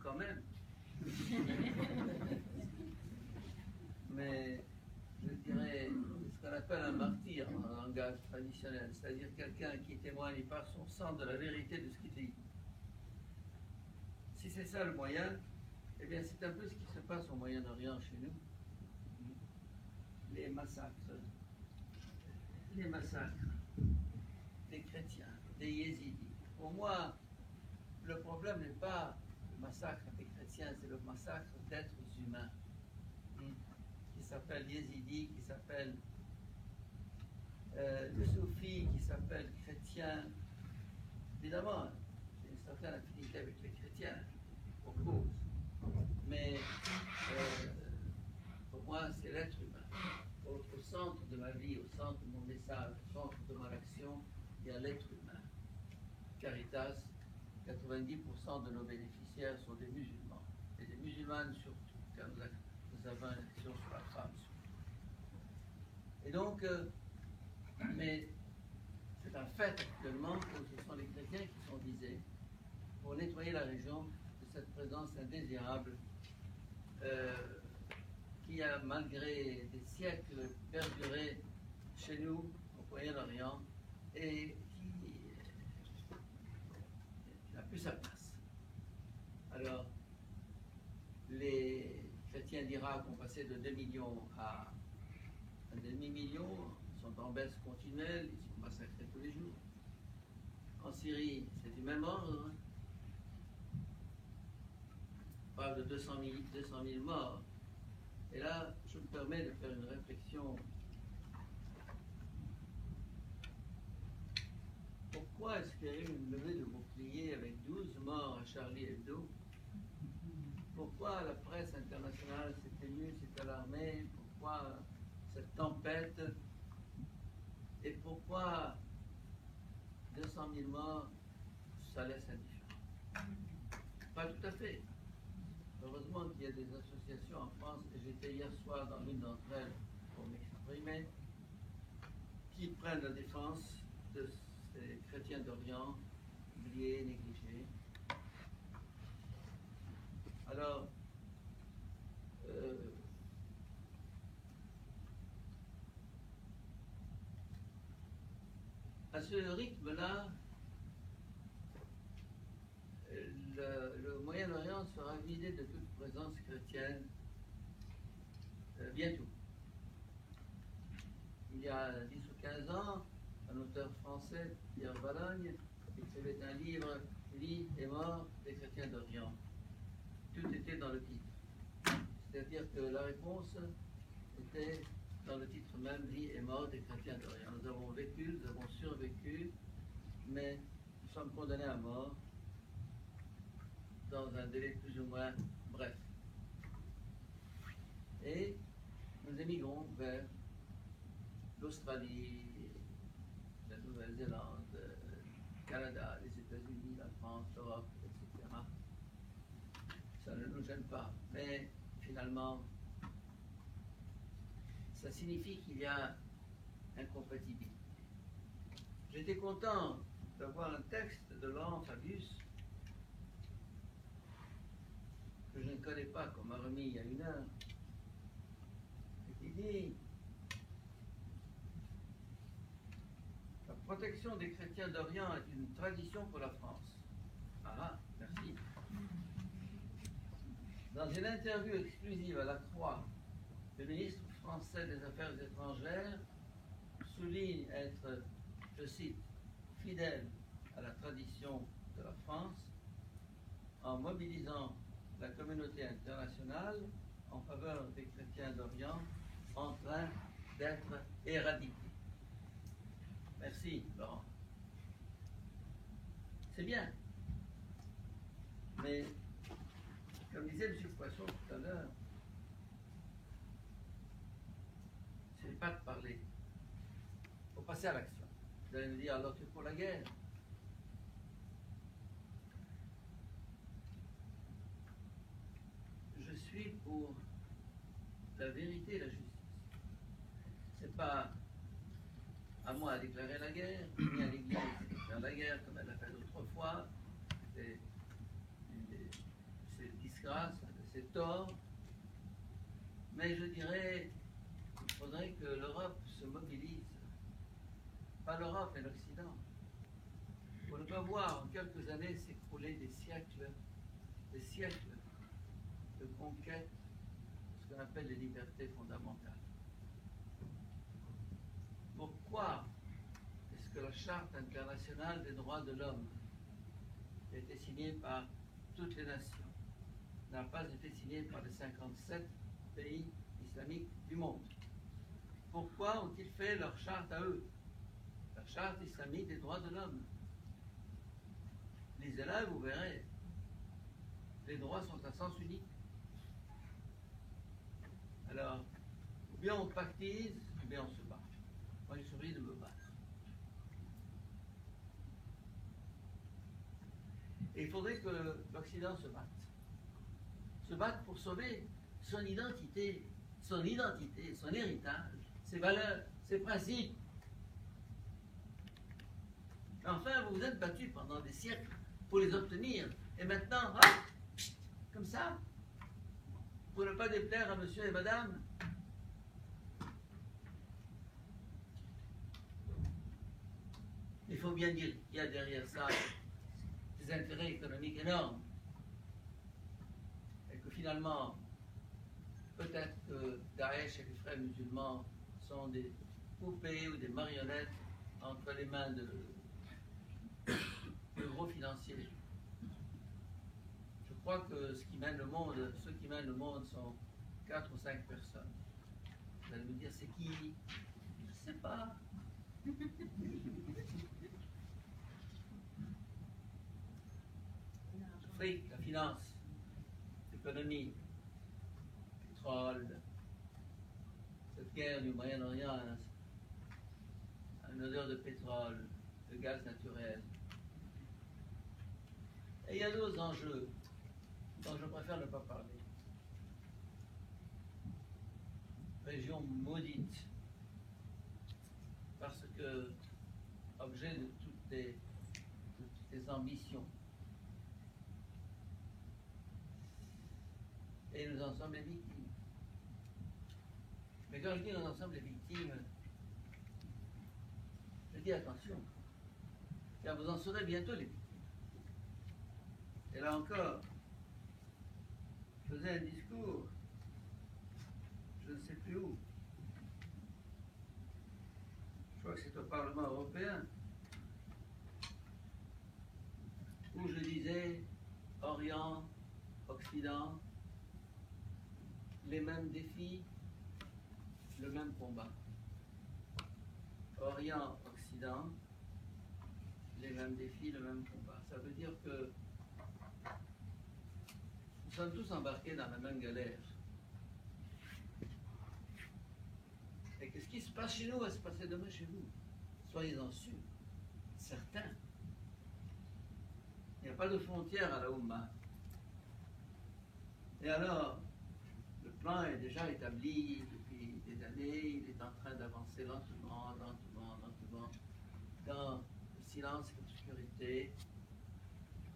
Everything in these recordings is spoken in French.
quand même. Mais je dirais ce qu'on appelle un martyr en langage traditionnel, c'est-à-dire quelqu'un qui témoigne par son sang de la vérité de ce qu'il dit. Si c'est ça le moyen, eh bien c'est un peu ce qui se passe au Moyen-Orient chez nous. Les massacres des chrétiens, des yézidis. Pour moi, le problème n'est pas le massacre des chrétiens, c'est le massacre d'êtres humains qui s'appellent yézidis, qui s'appellent soufis, qui s'appellent chrétiens. Évidemment, j'ai une certaine affinité avec les chrétiens, pour cause. Mais pour moi, c'est l'être humain. Au centre de ma vie, au centre de mon message, au centre de mon action, il y a l'être humain. Caritas, 90% de nos bénéficiaires sont des musulmans, et des musulmanes surtout, car nous avons une action sur la femme. Et donc, mais c'est un fait actuellement que ce sont les chrétiens qui sont visés pour nettoyer la région de cette présence indésirable qui a, malgré des siècles, perduré chez nous, au Moyen-Orient, et qui n'a plus sa place. Alors, les chrétiens d'Irak ont passé de 2 millions à un demi-million, ils sont en baisse continuelle, ils sont massacrés tous les jours. En Syrie, c'est du même ordre. On parle de 200 000 morts. Et là, je me permets de faire une réflexion. Pourquoi est-ce qu'il y a eu une levée de bouclier avec 12 morts à Charlie Hebdo? Pourquoi la presse internationale s'est émue, s'est alarmée? Pourquoi cette tempête? Et pourquoi 200 000 morts, ça laisse indifférent? Pas tout à fait. Heureusement qu'il y a des associations en France, et j'étais hier soir dans l'une d'entre elles pour m'exprimer, qui prennent la défense de ces chrétiens d'Orient, oubliés, négligés. Alors, à ce rythme-là, le Moyen-Orient sera vidé de toute présence chrétienne bientôt. Il y a 10 ou 15 ans, un auteur français, Pierre Valognes, écrivait un livre, Vie et mort des chrétiens d'Orient. Tout était dans le titre. C'est-à-dire que la réponse était dans le titre même, Vie et mort des chrétiens d'Orient. Nous avons vécu, nous avons survécu, mais nous sommes condamnés à mort dans un délai plus ou moins bref. Et nous émigrons vers l'Australie, la Nouvelle-Zélande, le Canada, les États-Unis, la France, l'Europe, etc. Ça ne nous gêne pas. Mais finalement, ça signifie qu'il y a incompatibilité. J'étais content d'avoir un texte de Laurent Fabius que je ne connais pas, qu'on m'a remis il y a 1 heure, et qui dit: la protection des chrétiens d'Orient est une tradition pour la France. Ah, merci. Dans une interview exclusive à La Croix, le ministre français des Affaires étrangères souligne être, je cite, fidèle à la tradition de la France en mobilisant la communauté internationale en faveur des chrétiens d'Orient en train d'être éradiqués. Merci, Laurent. C'est bien. Mais, comme disait M. Poisson tout à l'heure, ce n'est pas de parler. Il faut passer à l'action. Vous allez me dire, alors tu es pour la guerre? Je suis pour la vérité et la justice. C'est pas à moi à déclarer la guerre, ni à l'Église de faire la guerre comme elle l'a fait autrefois. C'est disgrâces, de ses torts. Mais je dirais qu'il faudrait que l'Europe se mobilise. Pas l'Europe, mais l'Occident. Pour ne pas voir en quelques années s'écrouler des siècles de conquête de ce qu'on appelle les libertés fondamentales. Pourquoi est-ce que la Charte internationale des droits de l'homme, qui a été signée par toutes les nations, n'a pas été signée par les 57 pays islamiques du monde? Pourquoi ont-ils fait leur charte à eux? La Charte islamique des droits de l'homme. Lisez-la et vous verrez. Les droits sont à sens unique. Alors, ou bien on pactise, ou bien on se bat. Moi, j'ai choisi de me battre. Et il faudrait que l'Occident se batte. Se batte pour sauver son identité, son héritage, ses valeurs, ses principes. Enfin, vous vous êtes battus pendant des siècles pour les obtenir. Et maintenant, hop, comme ça, pour ne pas déplaire à monsieur et madame. Il faut bien dire qu'il y a derrière ça des intérêts économiques énormes. Et que finalement, peut-être que Daesh et les frères musulmans sont des poupées ou des marionnettes entre les mains de gros financiers. Je crois que ceux qui mènent le monde sont 4 ou 5 personnes. Vous allez me dire, c'est qui? Je ne sais pas. L'Afrique, la finance, l'économie, le pétrole, cette guerre du Moyen-Orient, une odeur de pétrole, de gaz naturel. Et il y a d'autres enjeux dont je préfère ne pas parler. Région maudite, parce que objet de toutes les ambitions. Et nous en sommes les victimes. Mais quand je dis nous en sommes les victimes, je dis attention, car vous en serez bientôt les victimes. Et là encore, je faisais un discours, je ne sais plus où, je crois que c'est au Parlement européen, où je disais Orient, Occident, les mêmes défis, le même combat. Orient, Occident, les mêmes défis, le même combat. Ça veut dire que nous sommes tous embarqués dans la même galère. Et que ce qui se passe chez nous va se passer demain chez vous. Soyez-en sûrs, certains. Il n'y a pas de frontière à la Oumma. Et alors, le plan est déjà établi depuis des années, il est en train d'avancer lentement, dans le silence et l'obscurité.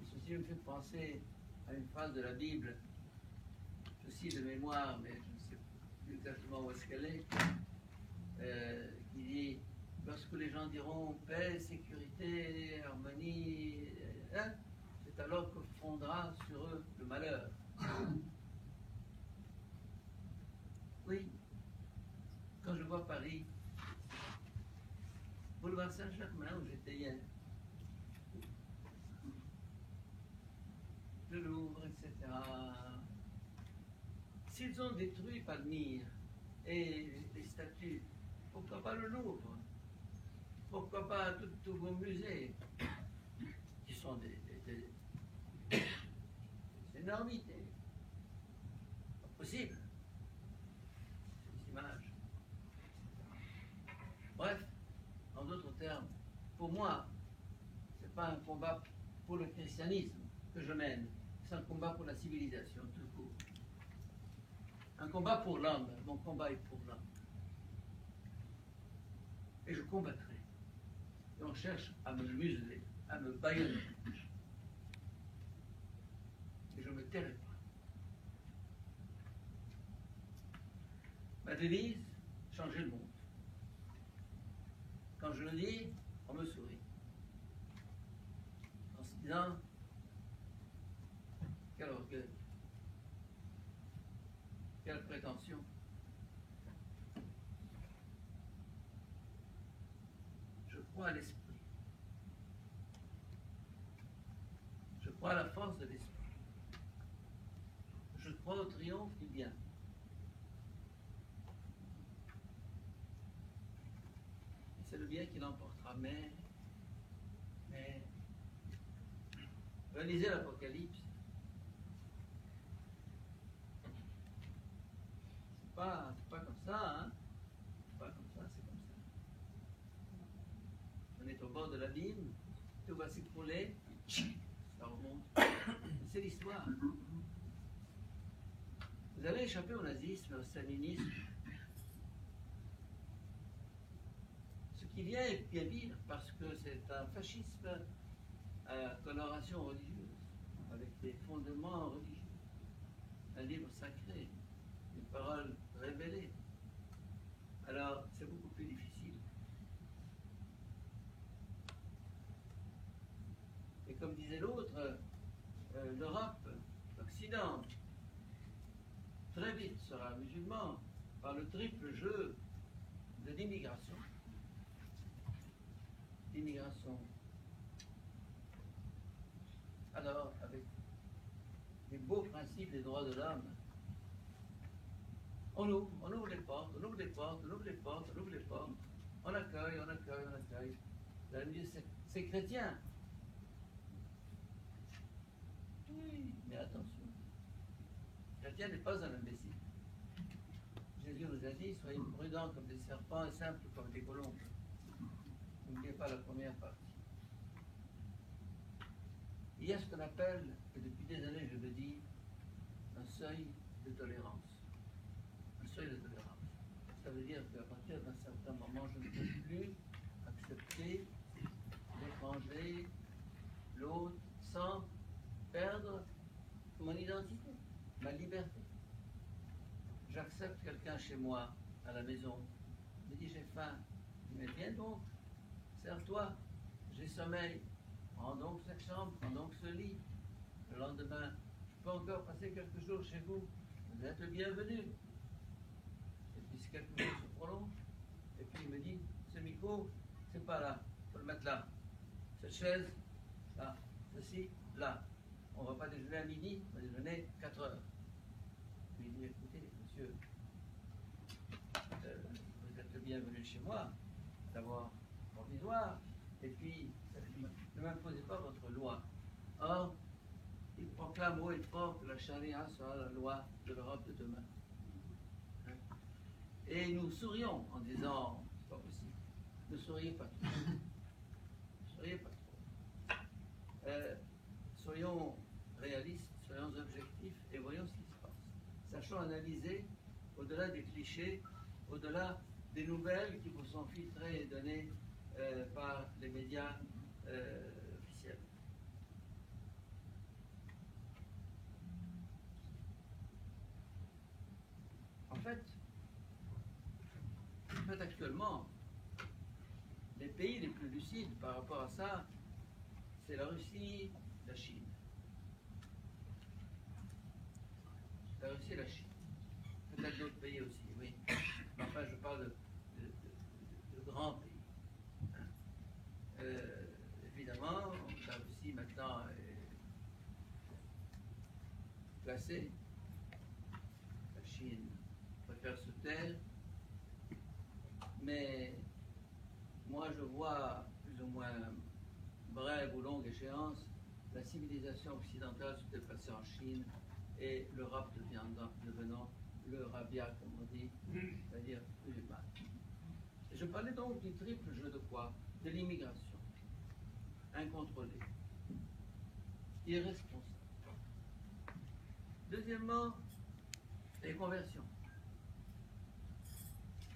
Et ceci me fait penser à une phrase de la Bible, je cite de mémoire, mais je ne sais plus exactement où est-ce qu'elle est, qui dit, lorsque les gens diront paix, sécurité, harmonie, hein, c'est alors que fondra sur eux le malheur. Oui, quand je vois Paris, boulevard Saint-Germain où j'étais hier, le Louvre, etc. S'ils ont détruit Palmyre et les statues, pourquoi pas le Louvre? Pourquoi pas tous vos musées, qui sont des énormités? Pas possible. Ces images. Bref, en d'autres termes, pour moi, ce n'est pas un combat pour le christianisme que je mène, c'est un combat pour la civilisation, tout court. Un combat pour l'homme, mon combat est pour l'homme. Et je combattrai. Et on cherche à me museler, à me bâillonner. Et je ne me tairai pas. devise, changer le monde. Quand je le dis, on me sourit. En se disant, quel orgueil, quelle prétention. Je crois à l'esprit. Je crois à la force de l'esprit. Je crois au triomphe du bien. Et c'est le bien qui l'emportera. Mais, relisez l'Apocalypse. C'est pas comme ça, hein? C'est pas comme ça, c'est comme ça. On est au bord de l'abîme, tout va s'écrouler, ça remonte. C'est l'histoire. Vous avez échappé au nazisme, au stalinisme. Ce qui vient est bien pire parce que c'est un fascisme à coloration religieuse, avec des fondements religieux. Un livre sacré, une parole révélée. Alors, c'est beaucoup plus difficile. Et comme disait l'autre, l'Europe, l'Occident, très vite sera musulman par le triple jeu de l'immigration. L'immigration. Alors, avec les beaux principes des droits de l'homme, on ouvre les portes, on ouvre les portes, on ouvre les portes, on ouvre les portes, on accueille, on accueille, on accueille. Vous allez me dire, c'est chrétien. Oui, mais attention. Chrétien n'est pas un imbécile. Jésus nous a dit, soyez prudents comme des serpents et simples comme des colombes. N'oubliez pas la première partie. Il y a ce qu'on appelle, et depuis des années je le dis, un seuil de tolérance. Un seuil de tolérance. Ça veut dire qu'à partir d'un certain moment, je ne peux plus accepter l'étranger, l'autre, sans perdre mon identité, ma liberté. J'accepte quelqu'un chez moi, à la maison. Il me dit j'ai faim. Je dis viens donc, sers-toi, j'ai sommeil. Prends donc cette chambre, prends donc ce lit. Le lendemain, je peux encore passer quelques jours chez vous. Vous êtes le bienvenu. Et puis quelques jours se prolongent. Et puis il me dit, ce micro, c'est pas là. Il faut le mettre là. Cette chaise, là. Ceci, là. On ne va pas déjeuner à midi, on va déjeuner 4 heures. Puis il dit, écoutez, monsieur, vous êtes le bienvenu chez moi. D'abord, provisoire. Et puis, ne m'imposez pas votre loi. Or, il proclame haut et fort que la charia sera la loi de l'Europe de demain. Et nous sourions en disant, c'est pas possible. Ne souriez pas trop. Ne souriez pas trop. Soyons réalistes, soyons objectifs et voyons ce qui se passe. Sachons analyser au-delà des clichés, au-delà des nouvelles qui vous sont filtrées et données par les médias officiels. En fait, actuellement, les pays les plus lucides par rapport à ça, c'est la Russie, la Chine. La Russie et la Chine. Peut-être d'autres pays aussi, oui. Enfin, je parle de grands pays. Évidemment, la Russie maintenant est placée. La Chine préfère se taire. Mais moi, je vois plus ou moins brève ou longue échéance la civilisation occidentale se déplacer en Chine et l'Europe devenant le rabbia, comme on dit, c'est-à-dire musulmane. Et je parlais donc du triple jeu de quoi? De l'immigration incontrôlée, irresponsable. Deuxièmement, les conversions.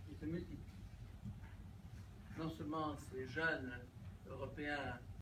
Ils se multiplient. Non seulement ces jeunes Européens